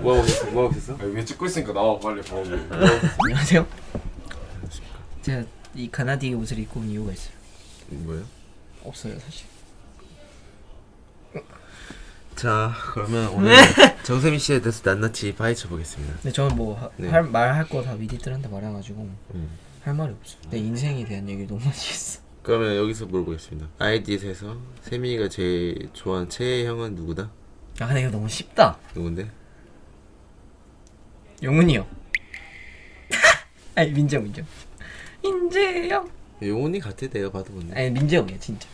뭐 하셨어? 왜 찍고 있으니까 나와 빨리 보고. 안녕하세요. 제가 이 가나디 옷을 입고 온 이유가 있어요. 뭐예요? 없어요 사실. 자 그러면 오늘 정세민 씨에 대해서 낱낱이 파헤쳐 보겠습니다. 근데 저는 뭐 네. 말할 거 다 미디들한테 말해가지고 할 말이 없어. 내 인생에 대한 얘기를 너무 많이 했어. 그러면 여기서 물어보겠습니다. 아이디에서 세민이가 제일 좋아하는 최애형은 누구다? 아 근데 이거 너무 쉽다. 누군데? 영훈이요. 아니 민재형. 인재형. 용훈이 같아 내가 봐도 근데. 아니 민재형이야 진짜.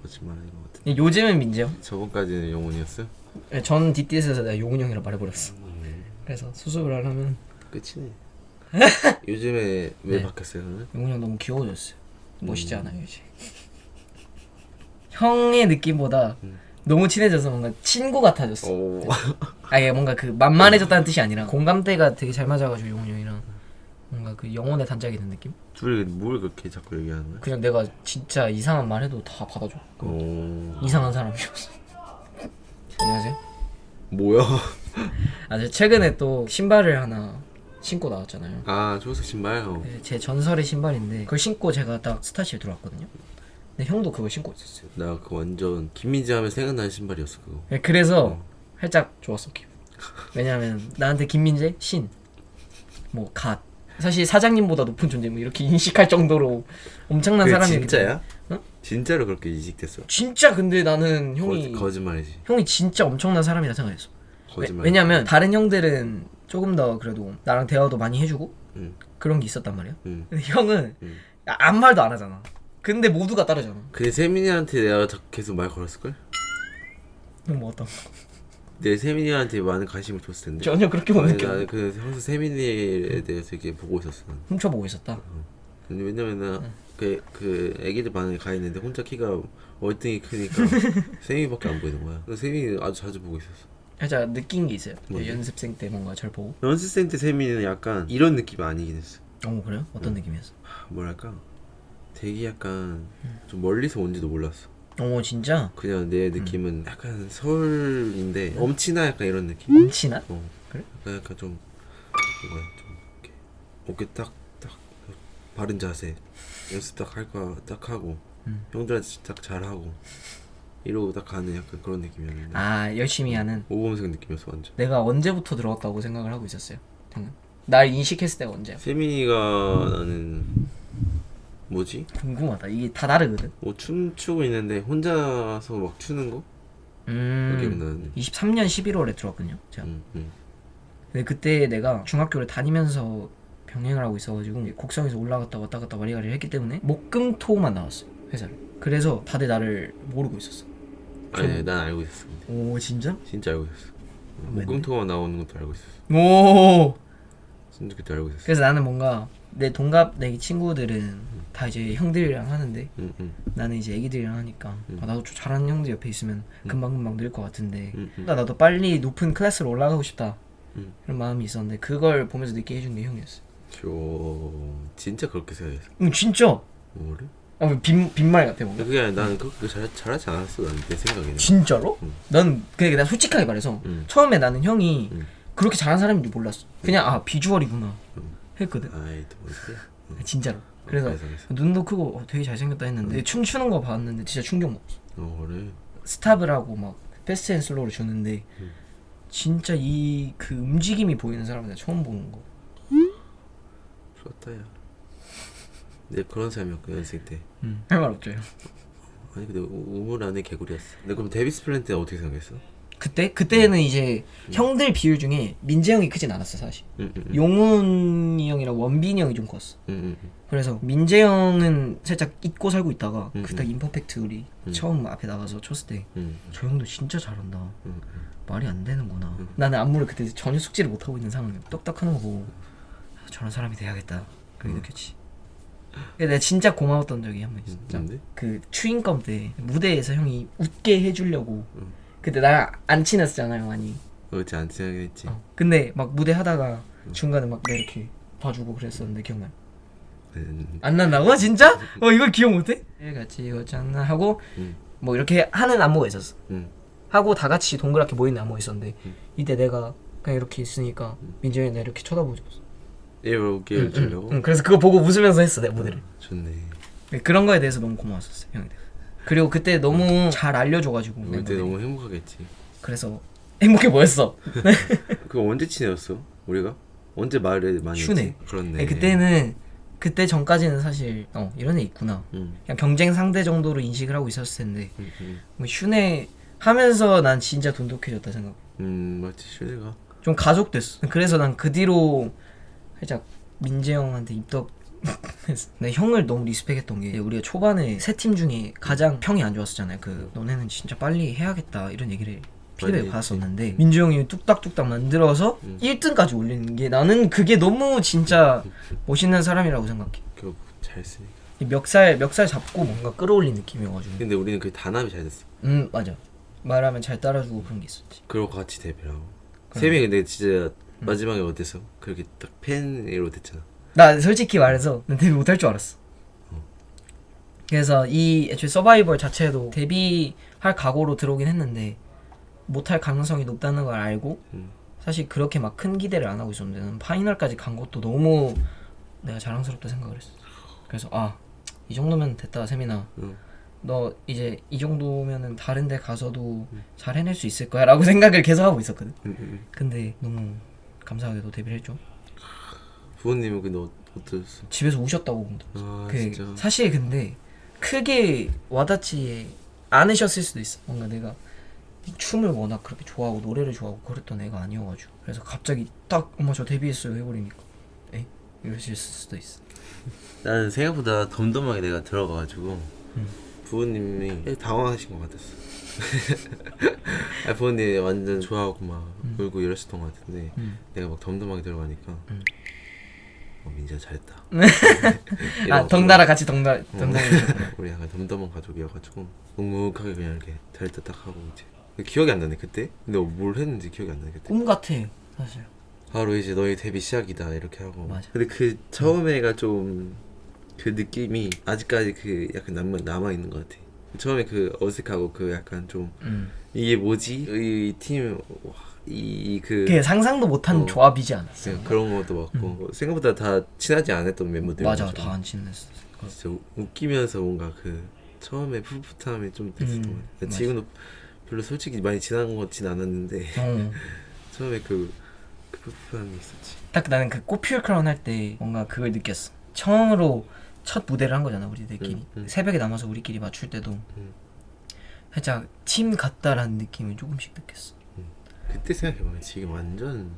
거짓말하는 것 같은데. 요즘은 민재형. 저번까지는 용훈이었어? 전 DTS에서 내가 용훈 형이라 말해버렸어. 그래서 수습을 하려면 끝이네. 요즘에 왜 네. 바뀌었어요 그러면? 용훈 형 너무 귀여워졌어요. 멋있지 않아요 이제. 형의 느낌보다 너무 친해져서 뭔가 친구 같아졌어. 오. 아예 뭔가 그 만만해졌다는 뜻이 아니라 공감대가 되게 잘 맞아가지고 용훈 형이랑 뭔가 그 영혼의 단짝이 된 느낌? 둘이 뭘 그렇게 자꾸 얘기하는 거야? 그냥 내가 진짜 이상한 말 해도 다 받아줘. 오. 이상한 사람이었어. 안녕하세요. 뭐야? 아, 제가 최근에 또 신발을 하나 신고 나왔잖아요. 아 초록색 신발? 네, 제 전설의 신발인데 그걸 신고 제가 딱 스타쉽에 들어왔거든요. 근데 형도 그걸 신고 있었어요. 나 그 완전 김민재 하면 생각나는 신발이었어 그거. 네, 그래서 살짝 좋았어 기분. 왜냐면 나한테 김민재, 신, 뭐 갓. 사실 사장님보다 높은 존재 뭐 이렇게 인식할 정도로 엄청난 그게 사람이. 진짜야? 어? 진짜로 그렇게 인식됐어? 진짜 근데 나는 형이 거짓말이지. 형이 진짜 엄청난 사람이라 생각했어. 거짓말. 왜냐면 다른 형들은 조금 더 그래도 나랑 대화도 많이 해주고 응. 그런 게 있었단 말이야. 응. 근데 형은 응. 아무 말도 안 하잖아. 근데 모두가 따르잖아. 근데 세민이한테 내가 계속 말 걸었을걸? 뭐 어떤? 내 세민이한테 많은 관심을 줬을 텐데. 전혀 그렇게 못 느껴. 나는 그 항상 세민이에 대해서 이렇게 보고 있었어. 훔쳐보고 있었다. 근데 왜냐면 그 애기들 반에 가 있는데 혼자 키가 월등히 크니까 세민이밖에 안 보이는 거야. 그래서 세민이 아주 자주 보고 있었어. 살짝 느낀 게 있어요. 뭔데? 연습생 때 뭔가 절 보고. 연습생 때 세민이는 약간 이런 느낌이 아니긴 했어. 그래요? 어떤 느낌이었어? 뭐랄까 되게 약간 좀 멀리서 온지도 몰랐어. 진짜? 그냥 내 느낌은 약간 서울인데 엄친아 약간 이런 느낌? 엄친아? 그래? 약간 좀 뭐야 좀 이렇게 어깨 딱 바른 자세 연습 딱 할 거 딱 하고 형들한테 딱 잘하고 이러고 딱 가는 약간 그런 느낌이었는데 아 열심히 하는. 모범생 느낌이었어 완전. 내가 언제부터 들어왔다고 생각을 하고 있었어요. 형은? 날 인식했을 때가 언제야? 세민이가 나는 뭐지? 궁금하다. 이게 다 다르거든. 뭐 춤추고 있는데 혼자서 막 추는 거? 그게 기억나는데. 23년 11월에 들어왔거든요. 제가. 응. 근데 그때 내가 중학교를 다니면서 병행을 하고 있어가지고 곡성에서 올라갔다 왔다 갔다 와리가리를 했기 때문에 목금토만 나왔어 회사를. 그래서 다들 나를 모르고 있었어. 아니 난 알고 있었어. 근데. 오 진짜? 진짜 알고 있었어. 목금토가 나오는 것도 알고 있었어. 오. 진짜 그때 알고 있었어. 그래서 나는 뭔가 내 동갑 내 친구들은 다 이제 형들이랑 하는데 응. 나는 이제 애기들이랑 하니까 나도 좀 잘하는 형들 옆에 있으면 금방금방 늘 것 같은데 그러니까 나도 빨리 높은 클래스로 올라가고 싶다 그런 마음이 있었는데 그걸 보면서 느끼게 해준 게 형이었어. 진짜 그렇게 생각했어. 진짜? 뭐래? 빈말 같아 뭔가. 그게 아니라 나는 그렇게 잘하지 않았어. 나는 내 생각에는. 진짜로? 난 그냥 나 솔직하게 말해서 처음에 나는 형이 그렇게 잘하는 사람인 줄 몰랐어. 그냥 비주얼이구나 했거든. 아이 또 뭔데? 진짜로. 그래서 그래서. 눈도 크고 되게 잘생겼다 했는데 춤추는 거 봤는데 진짜 충격 먹었어. 그래. 스탑을 하고 막 패스트 앤 슬로우를 주는데 진짜 이 그 움직임이 보이는 사람은 내가 처음 보는 거. 좋았다 야. 내 그런 사람이었고 연습생 때. 할 말 없죠 형. 아니 근데 우물 안에 개구리였어. 근데 그럼 데비스 플랜 때 어떻게 생각했어? 그때는 이제 형들 비율 중에 민재 형이 크진 않았어 사실. 용훈이 형이랑 원빈이 형이 좀 컸어. 그래서 민재 형은 살짝 잊고 살고 있다가 그때 임퍼펙트 우리 처음 앞에 나가서 쳤을 때 저 형도 진짜 잘한다. 말이 안 되는구나. 나는 안무를 그때 전혀 숙지를 못 하고 있는 상황이야. 똑딱하는 거 보고 저런 사람이 돼야겠다. 그렇게 느꼈지. 내가 진짜 고마웠던 적이 한 번 있어. 뭔데? 그 추인검 때 무대에서 형이 웃게 해주려고 그때 나랑 안 친했잖아요 많이. 그렇지 안 친하게 했지. 근데 막 무대 하다가 중간에 막 내가 이렇게 봐주고 그랬었는데 기억나요? 안 난다고? 진짜? 이걸 기억 못해? 같이 이거잖아 하고 뭐 이렇게 하는 안무가 있었어. 응. 하고 다 같이 동그랗게 모이는 안무가 있었는데 이때 내가 그냥 이렇게 있으니까 민재형이 나 이렇게 쳐다보고 있었어. 이렇게 주려고. 응, 그래서 그거 보고 웃으면서 했어 내 무대를. 좋네. 그런 거에 대해서 너무 고마웠었어 형들. 그리고 그때 너무 잘 알려줘가지고 그때 멤버들이. 너무 행복하겠지. 그래서 행복해 보였어. 그거 언제 친해졌어? 우리가? 언제 말을 많이 슈네. 했지? 그렇네. 아니, 그때는 그때 전까지는 사실 이런 애 있구나. 그냥 경쟁 상대 정도로 인식을 하고 있었을 텐데 뭐 슈네 하면서 난 진짜 돈독해졌다 생각. 맞지 슈네가. 좀 가족됐어. 그래서 난 그 뒤로 살짝 민재 형한테 입덕. 내 형을 너무 리스펙했던 게 우리가 초반에 세 팀 중에 가장 평이 안 좋았었잖아요. 그 너네는 진짜 빨리 해야겠다 이런 얘기를 피드백 받았었는데 민주 형이 뚝딱뚝딱 만들어서 1등까지 올리는 게 나는 그게 너무 진짜 멋있는 사람이라고 생각해. 결국 잘 쓰니까. 멱살 잡고 뭔가 끌어올린 느낌이어가지고. 근데 우리는 그 단합이 잘 됐어. 맞아. 말하면 잘 따라주고 그런 게 있었지. 그러고 같이 데뷔를 하고. 쌤이 근데 진짜 마지막에 어땠어? 그렇게 딱 팬으로 됐잖아. 나 솔직히 말해서 난 데뷔 못할 줄 알았어. 그래서 이 애초에 서바이벌 자체도 데뷔할 각오로 들어오긴 했는데 못할 가능성이 높다는 걸 알고 사실 그렇게 막 큰 기대를 안 하고 있었는데 난 파이널까지 간 것도 너무 내가 자랑스럽다 생각을 했어. 그래서 이 정도면 됐다 세민아. 너 이제 이 정도면은 다른 데 가서도 잘 해낼 수 있을 거야 라고 생각을 계속 하고 있었거든. 근데 너무 감사하게도 데뷔를 했죠. 부모님은 근데 어떠셨어? 집에서 우셨다고. 진짜. 사실 근데 크게 와닿지 않으셨을 수도 있어. 뭔가 내가 춤을 워낙 그렇게 좋아하고 노래를 좋아하고 그랬던 애가 아니어가지고 그래서 갑자기 딱 엄마 저 데뷔했어요 해버리니까 에이? 이러실 수도 있어. 나는 생각보다 덤덤하게 내가 들어가가지고 부모님이 당황하신 것 같았어. 부모님이 완전 좋아하고 막 울고 이러셨던 것 같은데 내가 막 덤덤하게 들어가니까 민지가 잘했다. 덩달아 같이 덩달아. 우리 약간 덤덤한 가족이어가지고 묵묵하게 그냥 이렇게 잘했다 딱 하고 이제 기억이 안 나네 그때. 근데 뭘 했는지 기억이 안 나네 그때. 꿈 같아 사실. 바로 이제 너희 데뷔 시작이다 이렇게 하고. 맞아. 근데 그 처음에가 좀 그 느낌이 아직까지 그 약간 남아 있는 것 같아. 처음에 그 어색하고 그 약간 좀 이게 뭐지? 이 팀 그게 상상도 못한 조합이지 않았어. 그런 것도 맞고 생각보다 다 친하지 않았던 멤버들. 맞아, 다 안 친했어. 진짜 웃기면서 뭔가 그 처음에 풋풋함이 좀 됐었던 것 같아. 지금도 별로 솔직히 많이 지난 것 같진 않았는데 처음에 그 풋풋함이 있었지. 딱 나는 그 꽃피울 크라운 할 때 뭔가 그걸 느꼈어. 처음으로 첫 무대를 한 거잖아 우리들끼리. 새벽에 남아서 우리끼리 맞출 때도 살짝 팀 같다라는 느낌을 조금씩 느꼈어. 그때 생각해보면 지금 완전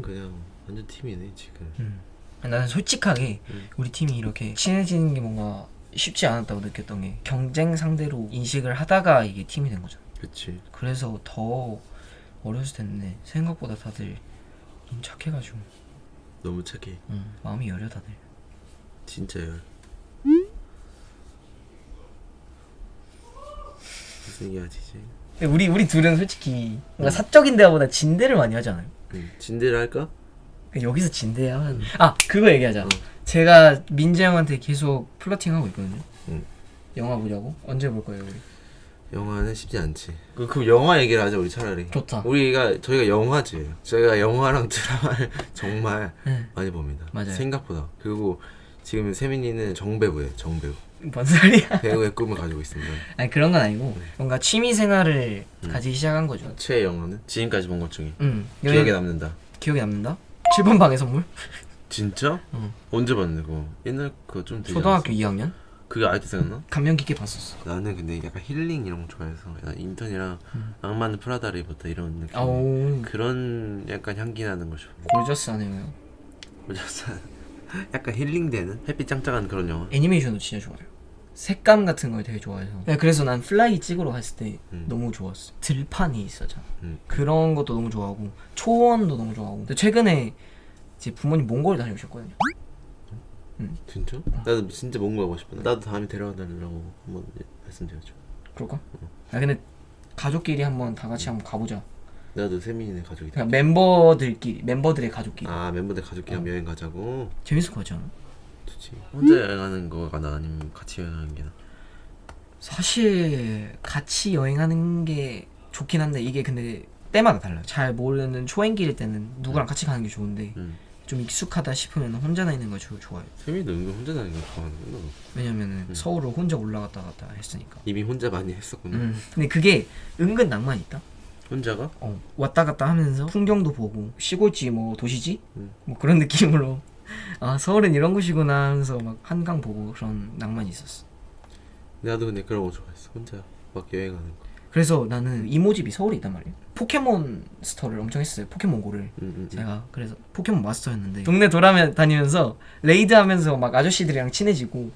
그냥 완전 팀이네 지금. 나는 솔직하게 우리 팀이 이렇게 친해지는 게 뭔가 쉽지 않았다고 느꼈던 게 경쟁 상대로 인식을 하다가 이게 팀이 된 거잖아. 그치. 그래서 더 어렸을 텐데 생각보다 다들 너무 착해가지고. 너무 착해. 마음이 여려 다들. 진짜 열. 무슨 얘기하지 이제. 우리 둘은 솔직히 뭔가 사적인 대화보다 진대를 많이 하잖아요. 진대를 할까? 여기서 진대하면 그거 얘기하자. 제가 민재 형한테 계속 플러팅하고 있거든요. 영화 보자고? 언제 볼 거예요 우리? 영화는 쉽지 않지. 그 영화 얘기를 하자 우리 차라리. 좋다. 저희가 영화지. 저희가 영화랑 드라마를 정말 많이 봅니다. 맞아요. 생각보다. 그리고 지금 세민이는 정배우예요. 정배우. 뭔 소리야? 배우의 꿈을 가지고 있습니다. 아니 그런 건 아니고 뭔가 취미 생활을 가지기 시작한 거죠. 최애 영화는 지금까지 본 것 중에 기억에 남는다. 기억에 남는다? 7번 방의 선물? 진짜? 언제 봤는데 그거? 옛날 그거 좀 되지 초등학교 않았어? 2학년? 그게 아직도 생각나? 감명 깊게 봤었어. 나는 근데 약간 힐링 이런 거 좋아해서 인턴이랑 악마는 프라다를 입었다 이런 느낌. 오. 그런 약간 향기 나는 거 좋아. 골저스하네요. 약간 힐링되는 햇빛 짱짱한 그런 영화. 애니메이션도 진짜 좋아요. 색감 같은 걸 되게 좋아해서. 그래서 난 플라이 찍으러 갔을 때 너무 좋았어. 들판이 있었잖아. 그런 것도 너무 좋아하고 초원도 너무 좋아하고. 근데 최근에 제 부모님 몽골 다녀오셨거든요. 진짜? 나도 진짜 몽골 가고 싶어. 나도 다음에 데려가달라고 한번 말씀드려줘. 그럴까? 근데 가족끼리 한번 다 같이 한번 가보자. 나도 세민이네 가족이. 그냥 멤버들의 가족끼리. 멤버들 가족끼리 여행 가자고. 재밌을 것 같지 않아? 좋지. 혼자 여행하는 거가 나 아니면 같이 여행하는 게 나. 사실 같이 여행하는 게 좋긴 한데 이게 근데 때마다 달라요. 잘 모르는 초행길일 때는 누구랑 같이 가는 게 좋은데 좀 익숙하다 싶으면 혼자 다니는 걸 좋아해요. 세민이도 은근 혼자 다니는 거 좋아하는구나. 왜냐면은 서울을 혼자 올라갔다 갔다 했으니까. 이미 혼자 많이 했었구나. 근데 그게 은근 낭만이 있다. 혼자가? 왔다 갔다 하면서 풍경도 보고 시골지 뭐 도시지 뭐 그런 느낌으로 아 서울은 이런 곳이구나 하면서 막 한강 보고 그런 낭만이 있었어. 나도 근데 그런 거 좋아했어. 혼자 막 여행하는 거. 그래서 나는 이모집이 서울에 있단 말이야. 포켓몬 스토어를 엄청 했어요. 포켓몬고를 제가 그래서 포켓몬 마스터였는데 동네 돌아다니면서 레이드하면서 막 아저씨들이랑 친해지고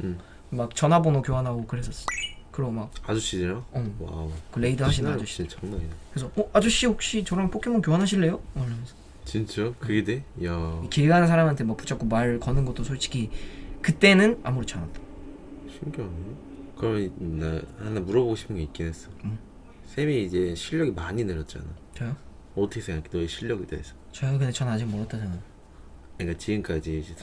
막 전화번호 교환하고 그랬었어. 그리고 막 아저씨들이랑? 와우. 그 레이드 하시는 아저씨. 진짜 장난이야. 그래서 아저씨 혹시 저랑 포켓몬 교환하실래요? 이러면서 진짜? 그게 돼? 야. 길 가는 사람한테 막 붙잡고 말 거는 것도 솔직히 그때는 아무렇지 않았다. 신기하네. 그러면 나 하나 물어보고 싶은 게 있긴 했어. 쌤이 이제 실력이 많이 늘었잖아. 저요? 어떻게 생각해? 너의 실력에 대해서. 저요? 근데 전 아직 멀었다 생각. 그러니까 지금까지 이제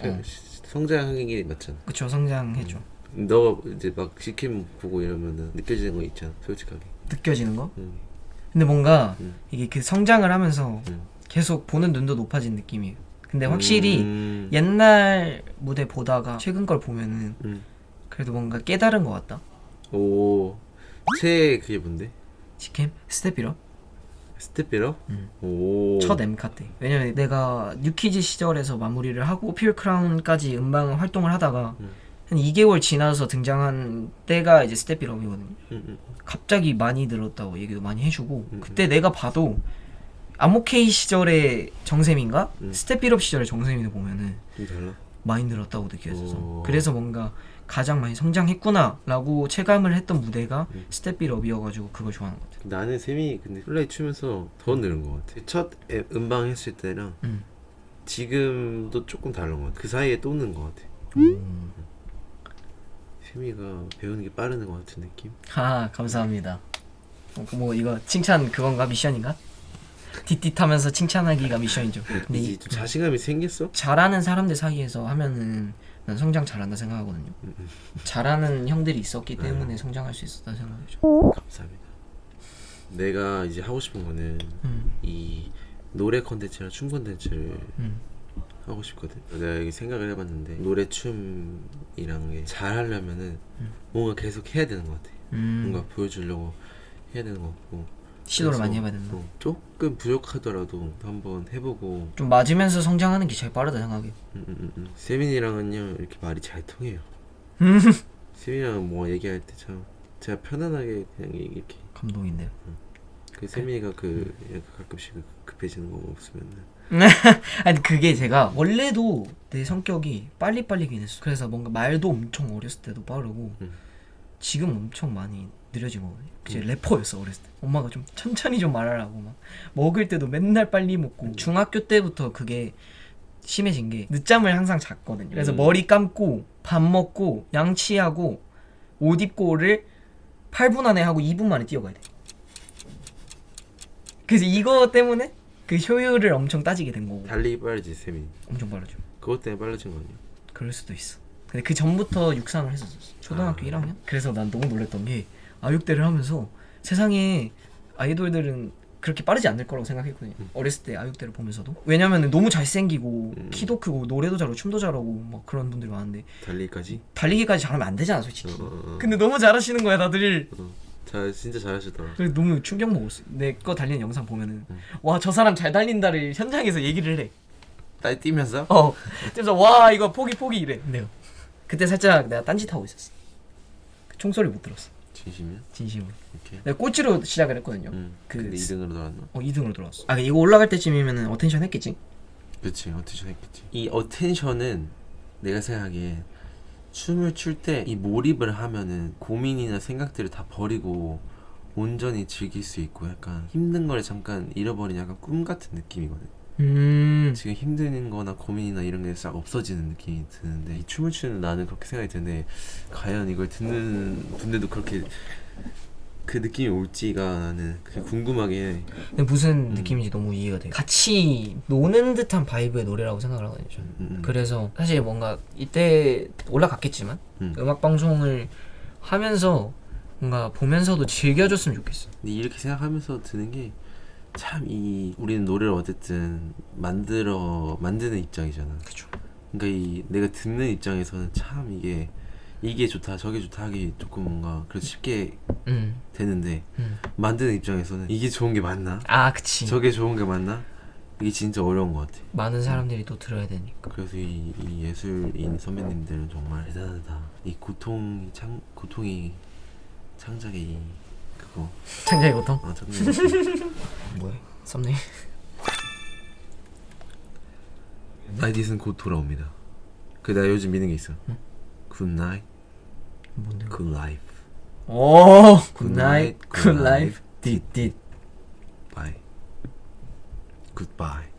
성장한 게 맞잖아. 그쵸, 성장했죠. 너 이제 막 시킴 보고 이러면은 느껴지는 거 있잖아. 솔직하게. 느껴지는 거? 근데 뭔가 이게 그 성장을 하면서 계속 보는 눈도 높아진 느낌이에요. 근데 확실히 옛날 무대 보다가 최근 걸 보면은 그래도 뭔가 깨달은 것 같다. 오. 최애 그게 뭔데? 시캠? 스텝이라? 스텝비러? 오. 첫 엠카 때. 왜냐면 내가 뉴키즈 시절에서 마무리를 하고 퓨어 크라운까지 음방 활동을 하다가 한 2개월 지나서 등장한 때가 이제 스텝비럼이거든요. 갑자기 많이 늘었다고 얘기도 많이 해주고 그때 내가 봐도 암오케이 시절의 정샘인가 스텝비럽 시절의 정샘인을 보면은 좀 달라? 많이 늘었다고 느껴져서 그래서 뭔가 가장 많이 성장했구나 라고 체감을 했던 무대가 스텝비럽이어가지고 그걸 좋아하는 것 같아요. 나는 쌤이 근데 플라이 추면서 더 늘은 것 같아. 첫 음방 했을 때랑 지금도 조금 다른 것 같아. 그 사이에 또 는 것 같아. 쌤이가 배우는 게 빠르는 것 같은 느낌? 감사합니다. 뭐 이거 칭찬 그건가? 미션인가? 띠띠하면서 칭찬하기가 미션이죠. 근데 이제 좀 자신감이 생겼어? 잘하는 사람들 사이에서 하면은 난 성장 잘한다 생각하거든요. 잘하는 형들이 있었기 때문에 성장할 수 있었다 생각하죠. 감사합니다. 내가 이제 하고 싶은 거는 이 노래 컨텐츠랑 춤 컨텐츠를 하고 싶거든. 내가 여기 생각을 해봤는데 노래 춤이랑 게 잘하려면은 뭔가 계속 해야 되는 것 같아. 뭔가 보여주려고 해야 되는 것 같고 시도를 많이 해봐야 된다. 조금 부족하더라도 한번 해보고 좀 맞으면서 성장하는 게 제일 빠르다 생각해. 세민이랑은요 이렇게 말이 잘 통해요. 세민이랑 뭐 얘기할 때 참 제가 편안하게 그냥 이렇게 감동인데요. 그 세민이가 그 가끔씩 급해지는 거 없으면은 아니 그게 제가 원래도 내 성격이 빨리빨리긴 했어. 그래서 뭔가 말도 엄청 어렸을 때도 빠르고 지금 엄청 많이 느려진 거거든요. 이제 래퍼였어 어렸을 때. 엄마가 좀 천천히 좀 말하라고 막 먹을 때도 맨날 빨리 먹고 중학교 때부터 그게 심해진 게 늦잠을 항상 잤거든요. 그래서 머리 감고 밥 먹고 양치하고 옷 입고를 8분 안에 하고 2분 만에 뛰어가야 돼. 그래서 이거 때문에 그 효율을 엄청 따지게 된 거고. 달리기 빠르지 세민이. 엄청 빠르죠. 그것 때문에 빨라진 거 아니야? 그럴 수도 있어. 근데 그 전부터 육상을 했었어. 초등학교 1학년? 그래서 난 너무 놀랬던 게 아육대를 하면서 세상에 아이돌들은 그렇게 빠르지 않을 거라고 생각했거든요. 어렸을 때 아육대를 보면서도. 왜냐면 너무 잘생기고 키도 크고 노래도 잘하고 춤도 잘하고 막 그런 분들이 많은데 달리기까지 잘하면 안 되잖아 솔직히. 근데 너무 잘하시는 거야 다들. 진짜 잘하시더라. 그래서 너무 충격 먹었어. 내 거 달리는 영상 보면은 와 저 사람 잘 달린다를 현장에서 얘기를 해. 딸 뛰면서? 뛰면서 와 이거 포기 이래. 네. 그때 살짝 내가 딴짓하고 있었어. 총소리 못 들었어. 진심이야? 진심으로. 오케이. 내가 꼴찌로 시작을 했거든요. 근데 2등으로 나왔나? 2등으로 들어왔어. 이거 올라갈 때쯤이면은 어텐션 했겠지? 그치, 어텐션 했겠지. 이 어텐션은 내가 생각하기에 춤을 출 때 이 몰입을 하면은 고민이나 생각들을 다 버리고 온전히 즐길 수 있고 약간 힘든 걸 잠깐 잃어버린 약간 꿈 같은 느낌이거든. 지금 힘든 거나 고민이나 이런 게 싹 없어지는 느낌이 드는데 이 춤을 추는 나는 그렇게 생각이 드는데 과연 이걸 듣는 분들도 그렇게 그 느낌이 올지가 나는 그게 궁금하긴 해. 근데 무슨 느낌인지 너무 이해가 돼. 같이 노는 듯한 바이브의 노래라고 생각을 하거든요 저는. 그래서 사실 뭔가 이때 올라갔겠지만 음악 방송을 하면서 뭔가 보면서도 즐겨줬으면 좋겠어. 근데 이렇게 생각하면서 드는 게 참 우리는 노래를 어쨌든 만드는 입장이잖아. 그쵸. 그러니까 이 내가 듣는 입장에서는 참 이게 좋다 저게 좋다 하기 조금 뭔가 그래도 쉽게 되는데 만드는 입장에서는 이게 좋은 게 맞나? 아 그치. 저게 좋은 게 맞나? 이게 진짜 어려운 것 같아. 많은 사람들이 또 들어야 되니까. 그래서 이 예술인 선배님들은 정말 대단하다. 이 고통이 창작의 그거 창작의 고통? 창작의 고통. 뭐야? 썸네일. 나이디스는 곧 돌아옵니다. 내가 요즘 믿는 게 있어. Good night, 뭔데? good life. 오, Good 굿나잇, night, good 굿라이프, 띠띠. Bye. Goodbye.